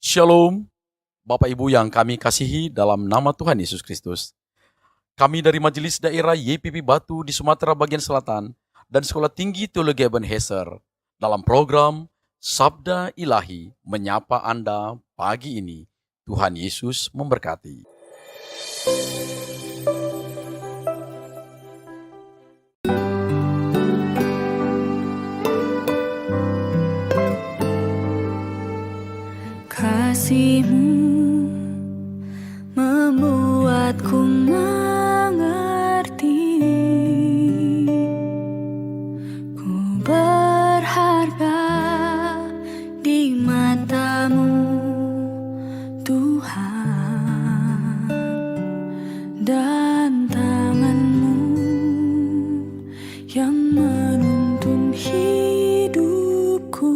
Shalom, Bapak Ibu yang kami kasihi dalam nama Tuhan Yesus Kristus. Kami dari Majelis Daerah YPP Batu di Sumatera Bagian Selatan dan Sekolah Tinggi Teologi Ebenezer dalam program Sabda Ilahi menyapa Anda pagi ini. Tuhan Yesus memberkati. Kasih-Mu membuatku mengerti, ku berharga di mata-Mu, Tuhan, dan tangan-Mu yang menuntun hidupku.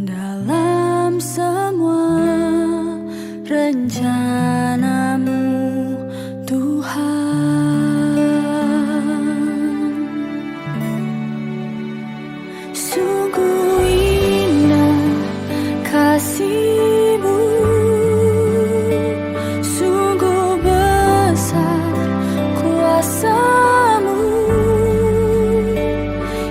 Dalam semua rencana-Mu, Tuhan, sungguh indah kasih-Mu, sungguh besar kuasa-Mu,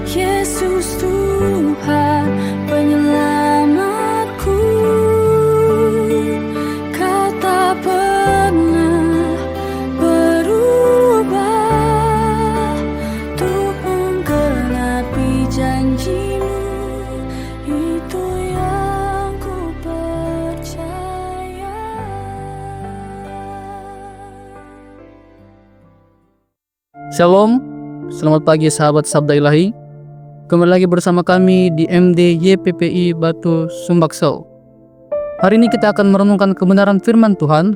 Yesus Tuhan penyelamatku. Kau tak pernah berubah untuk menggenapi janji-Mu, itu yang ku percaya. Shalom, selamat pagi sahabat Sabda Ilahi. Kembali lagi bersama kami di MD YPPI Batu Sumbaksel. Hari ini kita akan merenungkan kebenaran firman Tuhan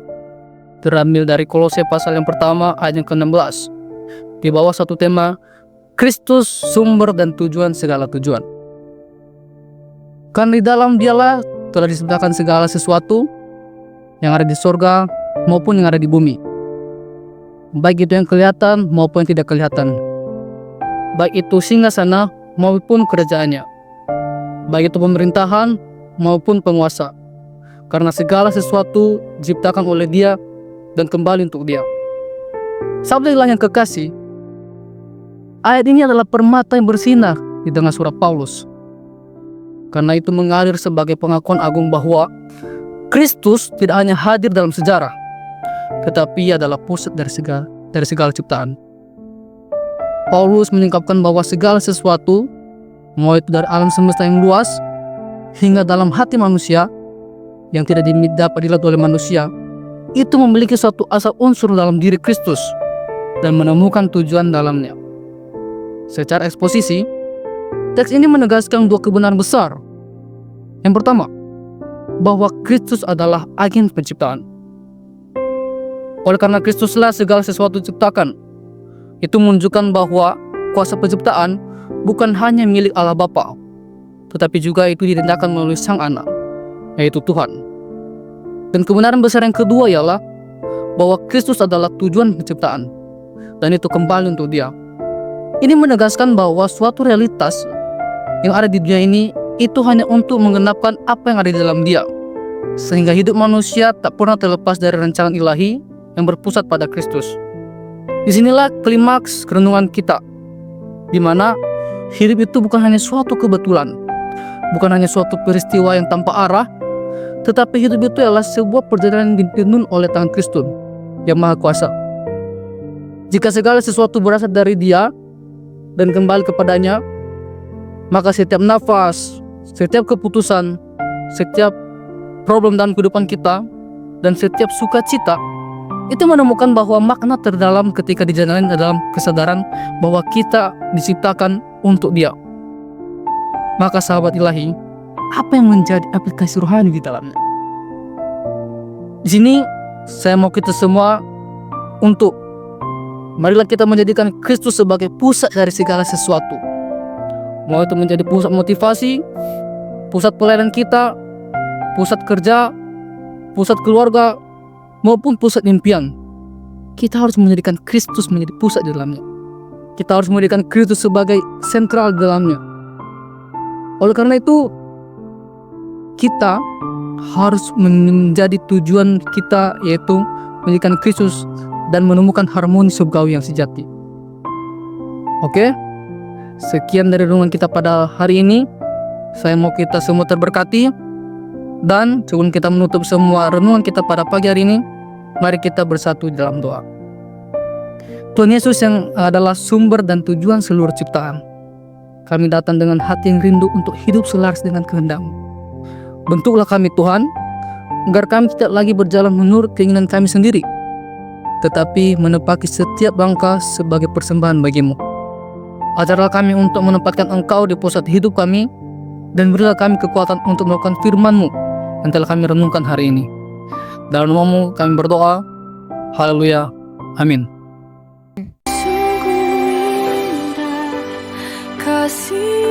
terambil dari Kolose pasal yang pertama ayat yang ke-16 di bawah satu tema Kristus sumber dan tujuan segala tujuan. Karena di dalam Dialah telah disediakan segala sesuatu yang ada di sorga maupun yang ada di bumi, baik itu yang kelihatan maupun yang tidak kelihatan, baik itu singgasana maupun kerajaannya, baik itu pemerintahan maupun penguasa. Karena segala sesuatu diciptakan oleh Dia dan kembali untuk Dia. Sabda Ilahi yang kekasih, ayat ini adalah permata yang bersinar di tengah surat Paulus. Karena itu mengalir sebagai pengakuan agung bahwa Kristus tidak hanya hadir dalam sejarah, tetapi Ia adalah pusat dari segala ciptaan. Paulus menyingkapkan bahwa segala sesuatu, mau itu dari alam semesta yang luas hingga dalam hati manusia yang tidak dapat dilihat oleh manusia, itu memiliki suatu asal unsur dalam diri Kristus dan menemukan tujuan dalamnya. Secara eksposisi, teks ini menegaskan dua kebenaran besar. Yang pertama, bahwa Kristus adalah agen penciptaan. Oleh karena Kristuslah segala sesuatu diciptakan. Itu menunjukkan bahwa kuasa penciptaan bukan hanya milik Allah Bapa, tetapi juga itu ditindakan melalui Sang Anak, yaitu Tuhan. Dan kebenaran besar yang kedua ialah bahwa Kristus adalah tujuan penciptaan, dan itu kembali untuk Dia. Ini menegaskan bahwa suatu realitas yang ada di dunia ini itu hanya untuk menggenapkan apa yang ada di dalam Dia, sehingga hidup manusia tak pernah terlepas dari rencana ilahi yang berpusat pada Kristus. Disinilah klimaks renungan kita, di mana hidup itu bukan hanya suatu kebetulan, bukan hanya suatu peristiwa yang tanpa arah, tetapi hidup itu adalah sebuah perjalanan yang dipimpin oleh tangan Kristus yang Maha Kuasa. Jika segala sesuatu berasal dari Dia dan kembali kepadanya, maka setiap nafas, setiap keputusan, setiap problem dalam kehidupan kita, dan setiap sukacita itu menemukan bahwa makna terdalam ketika dijalani dalam kesadaran bahwa kita diciptakan untuk Dia. Maka sahabat ilahi, apa yang menjadi aplikasi rohani di dalamnya? Di sini saya mau kita semua untuk marilah kita menjadikan Kristus sebagai pusat dari segala sesuatu. Mau itu menjadi pusat motivasi, pusat pelayanan kita, pusat kerja, pusat keluarga, maupun pusat impian. Kita harus menjadikan Kristus menjadi pusat di dalamnya. Kita harus menjadikan Kristus sebagai sentral di dalamnya. Oleh karena itu, kita harus menjadi tujuan kita, yaitu memilikan Kristus dan menemukan harmoni surgawi yang sejati. Oke, sekian dari renungan kita pada hari ini. Saya mau kita semua terberkati. Dan sebelum kita menutup semua renungan kita pada pagi hari ini, mari kita bersatu di dalam doa. Tuhan Yesus yang adalah sumber dan tujuan seluruh ciptaan, kami datang dengan hati yang rindu untuk hidup selaras dengan kehendak-Mu. Bentuklah kami Tuhan, agar kami tidak lagi berjalan menurut keinginan kami sendiri, tetapi menepati setiap langkah sebagai persembahan bagi-Mu. Ajarlah kami untuk menempatkan Engkau di pusat hidup kami, dan berilah kami kekuatan untuk melakukan firman-Mu yang telah kami renungkan hari ini. Dalam nama-Mu kami berdoa. Haleluya. Amin. Sungguh indah kasih